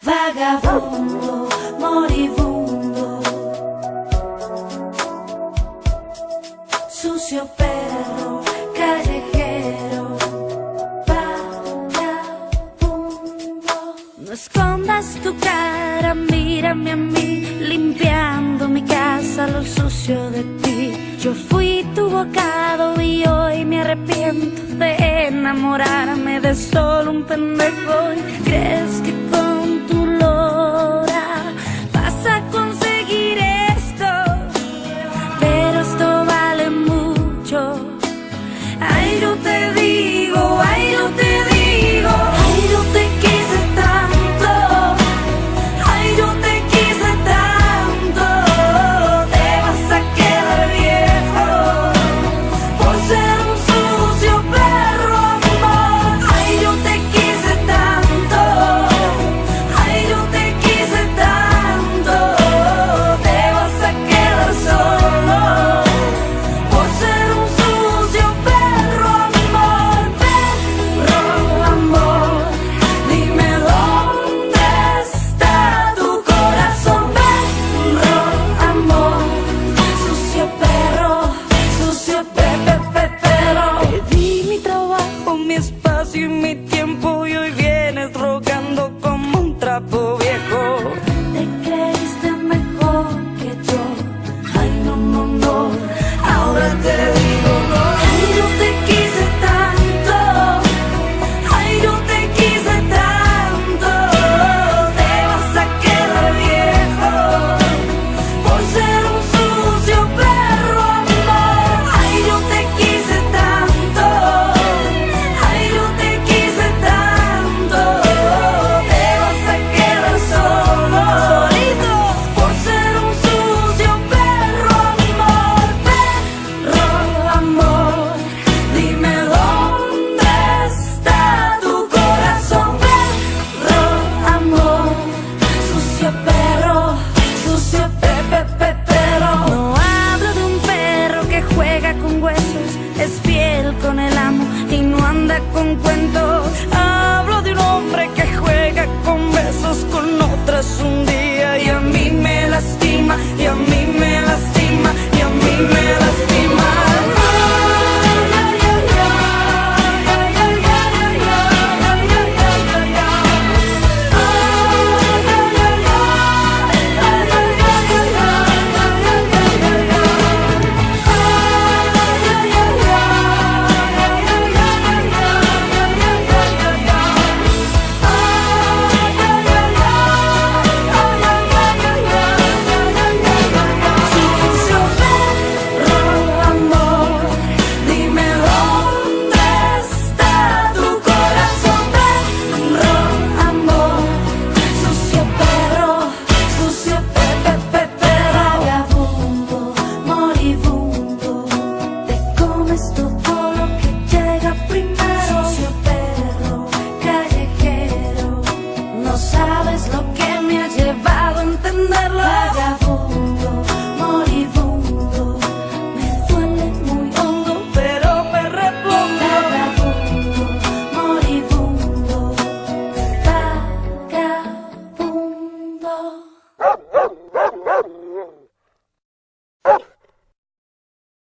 vagabundo, moribundo, sucio perro, callejero, vagabundo. No escondas tu cara, mírame a mí, limpiando mi casa, lo sucio de ti. Yo fui tu bocado y hoy me arrepiento de enamorarme de solo un pendejo. ¿Crees que con tu lora vas a conseguir esto? Pero esto vale mucho. Ay, yo te digo, ay, yo te digo, ay, yo te quise tanto, ay, yo te quise tanto. Te vas a quedar viejo por ser un sucio perro, amor. Ay, yo te quise tanto, ay, yo te quise tanto. Te vas a quedar solo por ser un sucio perro, amor. Perro, amor, dime dónde está tu corazón. Perro, amor, sucio perro, sucio perro. Te di mi trabajo, mi espacio y mi tiempo y hoy vienes rogando como un trapo viejo. Te creíste mejor que yo, ay, no, no, no. Ahora te digo no. Ay, yo te quise tanto, ay, yo te quise tanto. Te vas a quedar viejo por ser un sucio perro, amor. Ay, yo te quise tanto, ay, yo te quise tanto. Te vas a quedar solo, solito, por ser un sucio perro, amor. Perro, amor, dime dónde está tu corazón. Perro, amor, sucio perro, sucio perro. No hablo de un perro que juega con huesos, es fiel con el amo y no anda con cuentos.